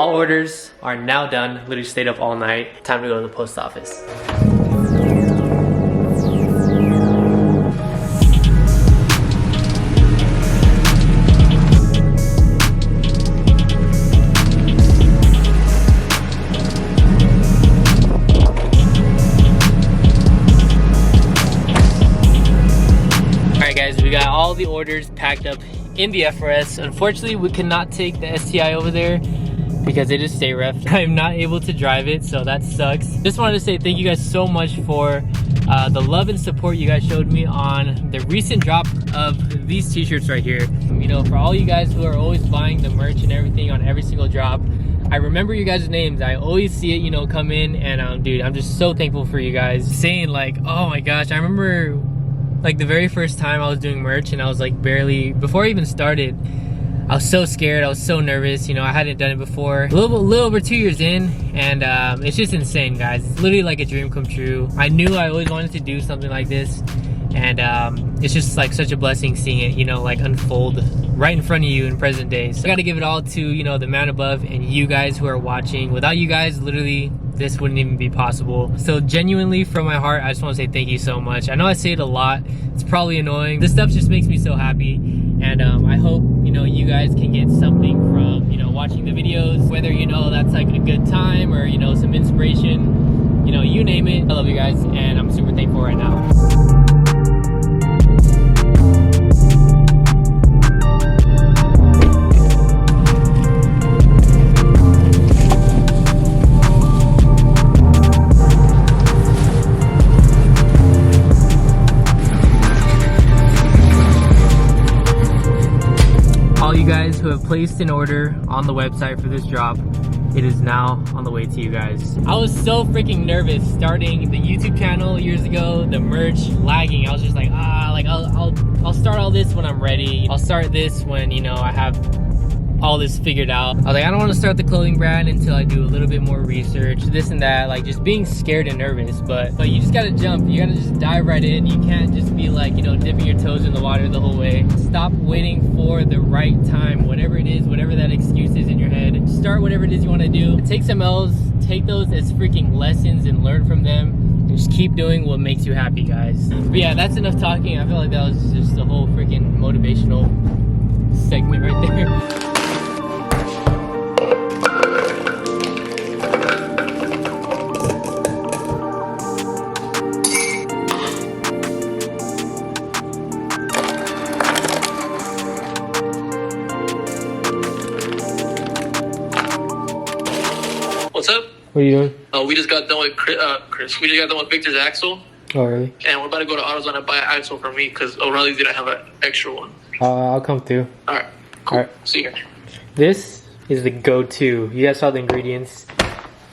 All orders are now done. Literally stayed up all night. Time to go to the post office. Alright guys, we got all the orders packed up in the FRS. Unfortunately, we cannot take the STI over there because it is stay ref. I'm not able to drive it, so that sucks. Just wanted to say thank you guys so much for the love and support you guys showed me on the recent drop of these t-shirts right here. You know, for all you guys who are always buying the merch and everything on every single drop, I remember you guys' names. I always see it, you know, come in, and dude, I'm just so thankful for you guys saying like, oh my gosh. I remember like the very first time I was doing merch, and I was like barely, before I even started, I was so scared, I was so nervous, you know, I hadn't done it before. A little over 2 years in, and it's just insane, guys. It's literally like a dream come true. I knew I always wanted to do something like this, and it's just like such a blessing seeing it, you know, like unfold right in front of you in present day. So I gotta give it all to, you know, the man above and you guys who are watching. Without you guys, literally, this wouldn't even be possible. So genuinely, from my heart, I just want to say thank you so much. I know I say it a lot. It's probably annoying. This stuff just makes me so happy. And I hope, you know, you guys can get something from, you know, watching the videos, whether, you know, that's like a good time or, you know, some inspiration, you know, you name it. I love you guys, and I'm super thankful right now. You guys who have placed an order on the website for this drop, it is now on the way to you guys. I was so freaking nervous starting the YouTube channel years ago, the merch lagging. I was just like, like I'll start all this when I'm ready. I'll start this when, you know, I have all this figured out. I was like, I don't want to start the clothing brand until I do a little bit more research, this and that, like just being scared and nervous. But you just gotta jump. You gotta just dive right in. You can't just be like, you know, dipping your toes in the water the whole way. Stop waiting for the right time, whatever it is, whatever that excuse is in your head. Start whatever it is you want to do. Take some L's, take those as freaking lessons and learn from them, and just keep doing what makes you happy, guys. But yeah, that's enough talking. I feel like that was just a whole freaking motivational segment right there. What's up? What are you doing? We just got done with Chris. We just got done with Victor's axle. Oh, really? And we're about to go to AutoZone and buy an axle for me because O'Reilly didn't have an extra one. I'll come through. Alright, cool. All right. See you here. This is the go-to. You guys saw the ingredients.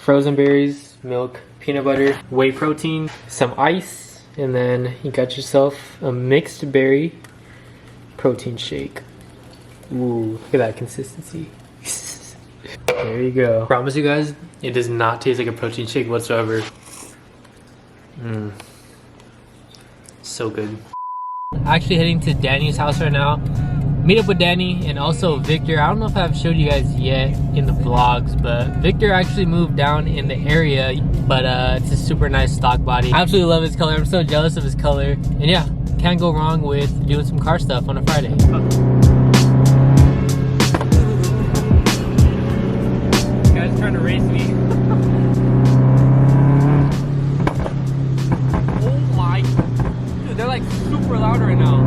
Frozen berries, milk, peanut butter, whey protein, some ice, and then you got yourself a mixed berry protein shake. Ooh, look at that consistency. There you go. Promise you guys, it does not taste like a protein shake whatsoever. So good. Actually heading to Danny's house right now. Meet up with Danny and also Victor. I don't know if I've showed you guys yet in the vlogs, but Victor actually moved down in the area, but it's a super nice stock body. I absolutely love his color. I'm so jealous of his color. And yeah, can't go wrong with doing some car stuff on a Friday. Trying to race me. Oh my, dude, they're like super loud right now.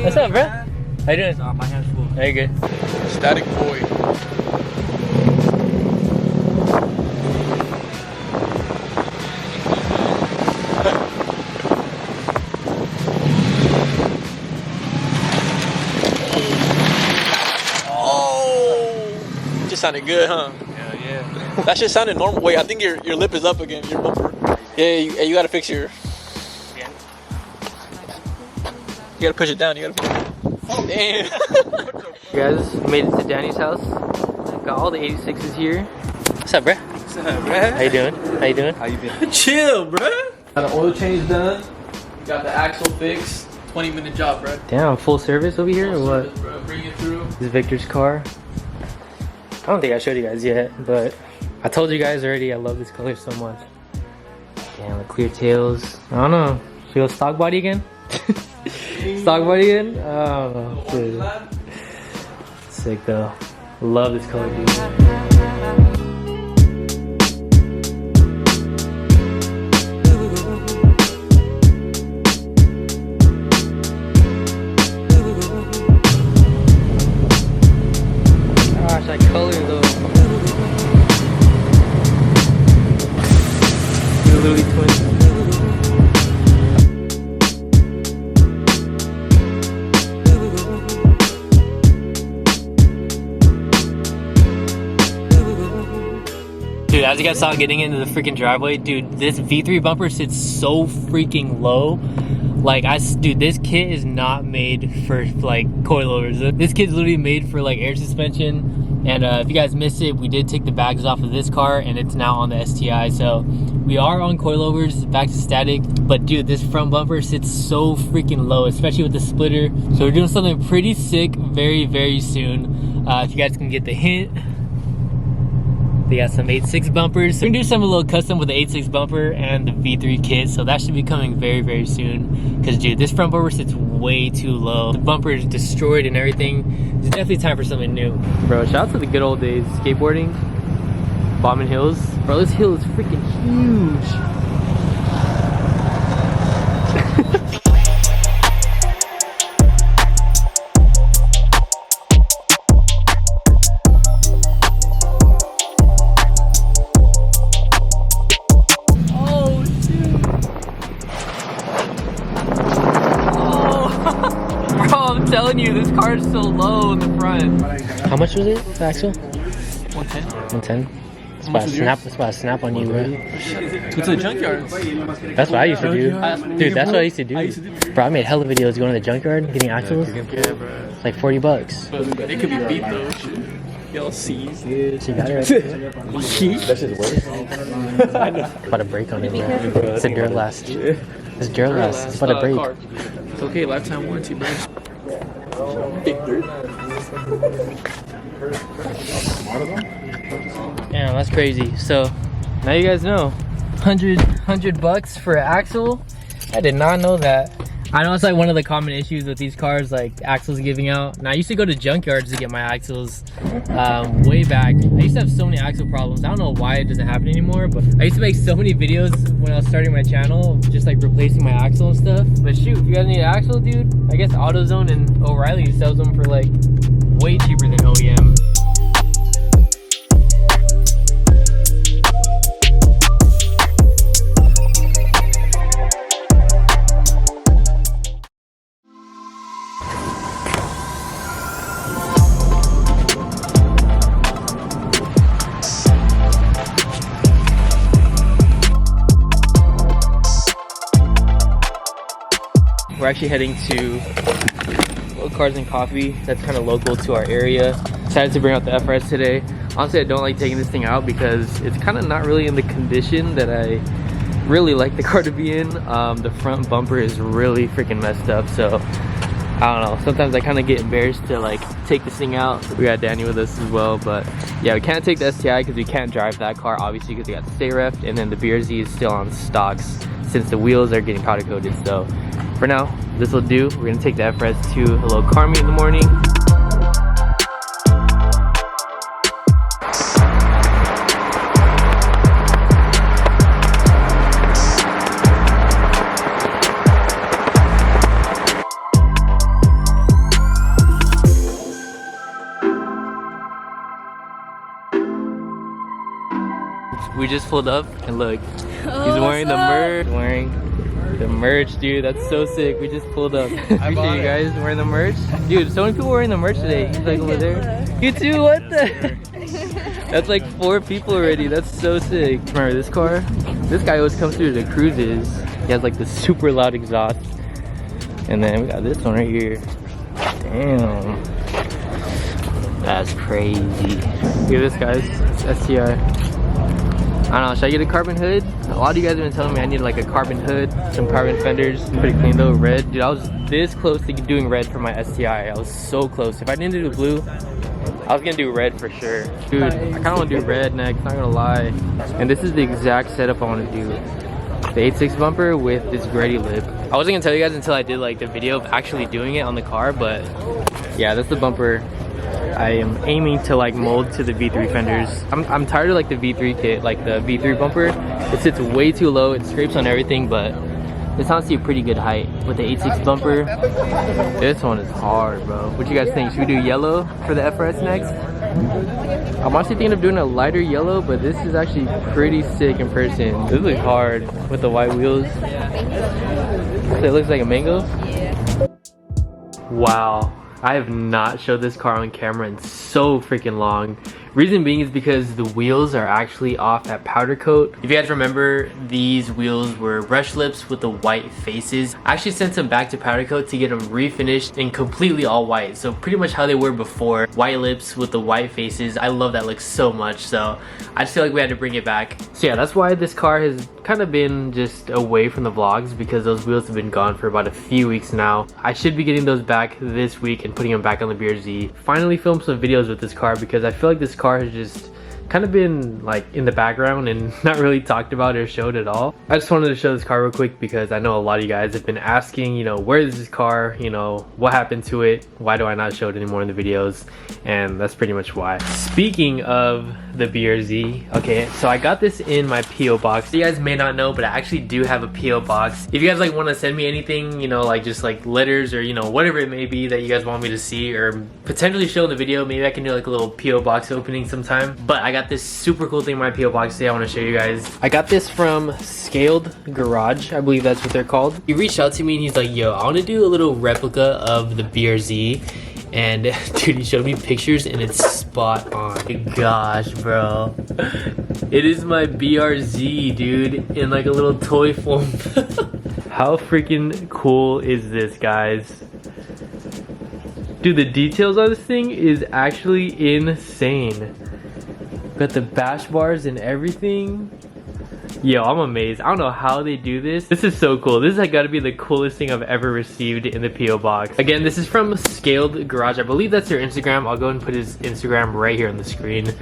What's up, bro? How you doing? My hand's full. Very good. Static boy. Sounded good, huh? Yeah. That shit sounded normal. Wait, I think your lip is up again. Your bumper. Yeah, you gotta fix your. Yeah. You gotta push it down. You gotta. Oh damn. You guys made it to Danny's house. Got all the 86s here. What's up, bruh? What's What's up, bruh? How you doing? How you doing? How you been? Chill, bruh. Got an oil change done. Got the axle fixed. 20-minute job, bruh. Damn, full service over here or what? Service, bro. Bring it through. This is Victor's car. I don't think I showed you guys yet, but I told you guys already I love this color so much. Damn, the clear tails. I don't know. Should we go stock body again? Stock body again? Oh, dude. Sick though. Love this color, dude. Gosh, that color though. They're literally twins. Dude, as you guys saw getting into the freaking driveway, dude, this V3 bumper sits so freaking low. Like, dude, this kit is not made for like coilovers. This kit's literally made for like air suspension. And if you guys missed it, we did take the bags off of this car and it's now on the STI. So we are on coilovers, back to static. But dude, this front bumper sits so freaking low, especially with the splitter. So we're doing something pretty sick very, very soon. If you guys can get the hint. They got some 8.6 bumpers. So we're gonna do something a little custom with the 8.6 bumper and the V3 kit. So that should be coming very, very soon. Cause dude, this front bumper sits way too low. The bumper is destroyed and everything. It's definitely time for something new. Bro, shout out to the good old days. Skateboarding, bombing hills. Bro, this hill is freaking huge. I'm telling you, this car is so low in the front. How much was it, the axle? 110. 110? It's about to snap on you, bro. Go to the junkyard. That's what I used to do. Dude, that's what I used to do. Bro, I made hella videos going to the junkyard, getting axles. Yeah, bro. It's like 40 bucks. But it could be beat though. Y'all see. She got it right. That shit's worse. About to break on it, bro. It's a Duralast. It's Duralast. It's about to break. It's okay, lifetime warranty, bro. Damn, that's crazy. So now you guys know, 100 bucks for an axle. I did not know that. I know it's like one of the common issues with these cars, like axles giving out. Now I used to go to junkyards to get my axles way back. I used to have so many axle problems. I don't know why it doesn't happen anymore, but I used to make so many videos when I was starting my channel, just like replacing my axle and stuff. But shoot, if you guys need an axle, dude, I guess AutoZone and O'Reilly sells them for like way cheaper than OEM. We're actually heading to Little Cars and Coffee. That's kind of local to our area. Decided to bring out the FRS today. Honestly, I don't like taking this thing out because it's kind of not really in the condition that I really like the car to be in. The front bumper is really freaking messed up, so I don't know. Sometimes I kind of get embarrassed to like take this thing out. We got Danny with us as well, but yeah, we can't take the STI because we can't drive that car, obviously, because we got the stay ref, and then the BRZ is still on stocks since the wheels are getting powder coated. So for now, this will do. We're gonna take the FRS to a little car meet in the morning. We just pulled up and look, he's wearing the merch. Wearing the merch, dude. That's so sick. We just pulled up. Appreciate you guys wearing the merch. Dude, so many people wearing the merch today. He's like over there. You too? What the? That's like 4 people already. That's so sick. Remember this car? This guy always comes through the cruises. He has like this super loud exhaust. And then we got this one right here. Damn. That's crazy. Look at this, guys. It's STI. I don't know, should I get a carbon hood? A lot of you guys have been telling me I need like a carbon hood, some carbon fenders. Pretty clean though, red. Dude, I was this close to doing red for my STI. I was so close. If I didn't do blue, I was gonna do red for sure. Dude, I kinda wanna do red next, not gonna lie. And this is the exact setup I wanna do. The 8.6 bumper with this Grady lip. I wasn't gonna tell you guys until I did like the video of actually doing it on the car, but yeah, that's the bumper I am aiming to like mold to the V3 fenders. I'm tired of like the V3 kit, like the V3 bumper. It sits way too low, it scrapes on everything, but it's honestly a pretty good height. With the 8.6 bumper, this one is hard, bro. What you guys think? Should we do yellow for the FRS next? I'm honestly thinking of doing a lighter yellow, but this is actually pretty sick in person. This looks hard with the white wheels. It looks like a mango. Wow. I have not showed this car on camera in so freaking long. Reason being is because the wheels are actually off that powder coat. If you guys remember, these wheels were brush lips with the white faces. I actually sent them back to powder coat to get them refinished and completely all white. So pretty much how they were before. White lips with the white faces. I love that look so much. So I just feel like we had to bring it back. So yeah, that's why this car has kind of been just away from the vlogs, because those wheels have been gone for about a few weeks now. I should be getting those back this week and putting them back on the BRZ. Finally film some videos with this car, because I feel like this car has just kind of been like in the background and not really talked about or showed at all. I just wanted to show this car real quick because I know a lot of you guys have been asking, you know, where is this car, you know, what happened to it, why do I not show it anymore in the videos, and that's pretty much why. Speaking of the BRZ, okay, so I got this in my PO box. You guys may not know, but I actually do have a PO box. If you guys like want to send me anything, you know, like just like letters or, you know, whatever it may be that you guys want me to see or potentially show in the video, maybe I can do like a little PO box opening sometime. But I got this super cool thing in my PO box today I want to show you guys. I got this from Scaled Garage, I believe that's what they're called. He reached out to me and he's like, yo, I want to do a little replica of the BRZ. And dude, he showed me pictures and it's spot on. Gosh, bro, it is my BRZ, dude, in like a little toy form. How freaking cool is this, guys? Dude, the details on this thing is actually insane. Got the bash bars and everything. Yo, I'm amazed. I don't know how they do this. This is so cool. This has got to be the coolest thing I've ever received in the PO box. Again, this is from Scaled Garage. I believe that's their Instagram. I'll go and put his Instagram right here on the screen.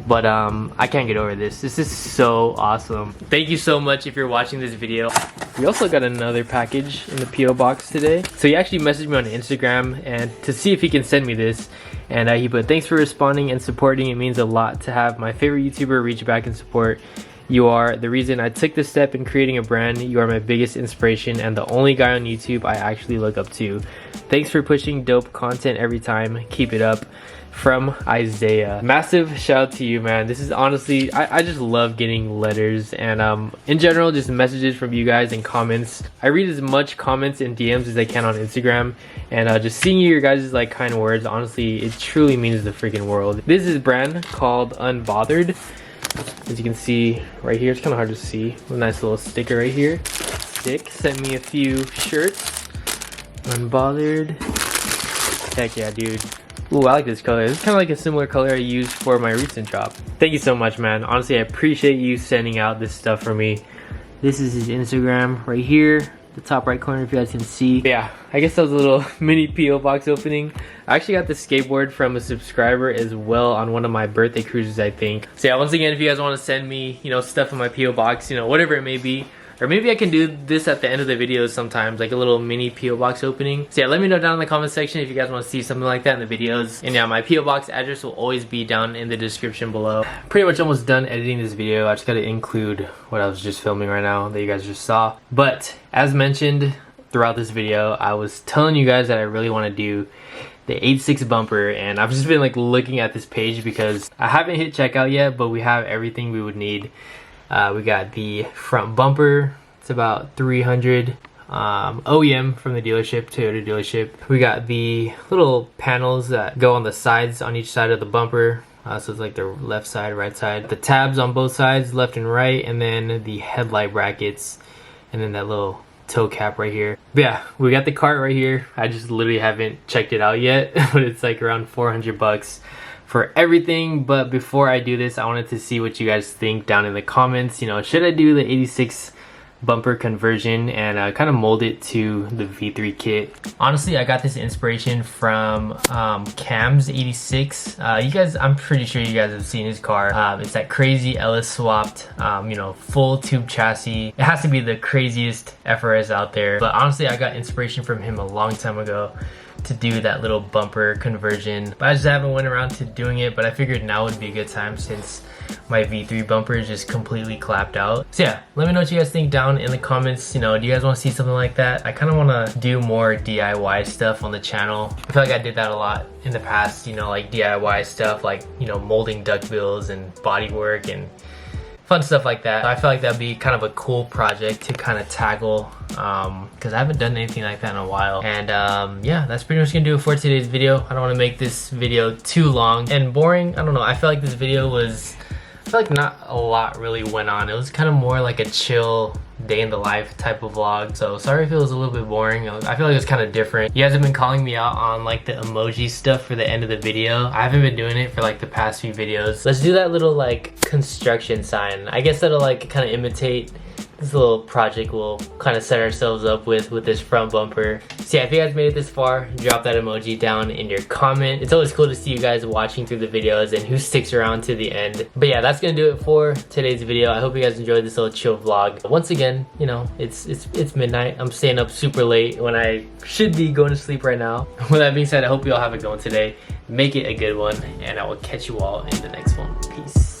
But I can't get over this. This is so awesome. Thank you so much if you're watching this video. We also got another package in the PO box today. So he actually messaged me on Instagram and to see if he can send me this. And he put, thanks for responding and supporting. It means a lot to have my favorite YouTuber reach back and support. You are the reason I took this step in creating a brand. You are my biggest inspiration and the only guy on YouTube I actually look up to. Thanks for pushing dope content every time. Keep it up. From Isaiah. Massive shout out to you, man. This is honestly, I just love getting letters and in general just messages from you guys and comments. I read as much comments and DMs as I can on Instagram, and just seeing your guys' like kind words, honestly, it truly means the freaking world. This is a brand called Unbothered. As you can see right here, it's kind of hard to see. A nice little sticker right here. Dick sent me a few shirts. Unbothered. Heck yeah, dude. Ooh, I like this color. This is kind of like a similar color I used for my recent drop. Thank you so much, man. Honestly, I appreciate you sending out this stuff for me. This is his Instagram right here. The top right corner, if you guys can see. Yeah, I guess that was a little mini PO box opening. I actually got the skateboard from a subscriber as well on one of my birthday cruises, I think. So yeah, once again, if you guys want to send me, you know, stuff in my PO box, you know, whatever it may be, or maybe I can do this at the end of the videos sometimes, like a little mini PO box opening. So yeah, let me know down in the comment section if you guys want to see something like that in the videos. And yeah, my PO box address will always be down in the description below. Pretty much almost done editing this video. I just got to include what I was just filming right now that you guys just saw. But as mentioned throughout this video, I was telling you guys that I really want to do the 8.6 bumper, and I've just been like looking at this page because I haven't hit checkout yet, but we have everything we would need. We got the front bumper, it's about 300 OEM from the dealership, Toyota dealership. We got the little panels that go on the sides on each side of the bumper, so it's like the left side, right side. The tabs on both sides, left and right, and then the headlight brackets, and then that little toe cap right here. But yeah, we got the cart right here. I just literally haven't checked it out yet, but it's like around 400 bucks for everything. But before I do this, I wanted to see what you guys think down in the comments. You know, should I do the 86 bumper conversion and kind of mold it to the V3 kit? Honestly, I got this inspiration from Cam's 86. You guys, I'm pretty sure you guys have seen his car. It's that crazy Ellis swapped, you know, full tube chassis. It has to be the craziest FRS out there. But honestly, I got inspiration from him a long time ago to do that little bumper conversion, but I just haven't went around to doing it. But I figured now would be a good time since my V3 bumper is just completely clapped out. So yeah, let me know what you guys think down in the comments. You know, do you guys want to see something like that? I kind of want to do more DIY stuff on the channel. I feel like I did that a lot in the past, you know, like DIY stuff, like, you know, molding duckbills and body work and fun stuff like that. I feel like that'd be kind of a cool project to kind of tackle, because I haven't done anything like that in a while. And yeah, that's pretty much gonna do it for today's video. I don't want to make this video too long and boring. I don't know, I feel like this video was, I feel like not a lot really went on. It was kind of more like a chill day in the life type of vlog. So sorry if it was a little bit boring. I feel like it was kind of different. You guys have been calling me out on like the emoji stuff for the end of the video. I haven't been doing it for like the past few videos. Let's do that little like construction sign. I guess that'll like kind of imitate this little project we'll kind of set ourselves up with this front bumper. So yeah, if you guys made it this far, drop that emoji down in your comment. It's always cool to see you guys watching through the videos and who sticks around to the end. But yeah, that's gonna do it for today's video. I hope you guys enjoyed this little chill vlog. Once again, you know, it's midnight. I'm staying up super late when I should be going to sleep right now. With that being said, I hope you all have a good one today. Make it a good one, and I will catch you all in the next one. Peace.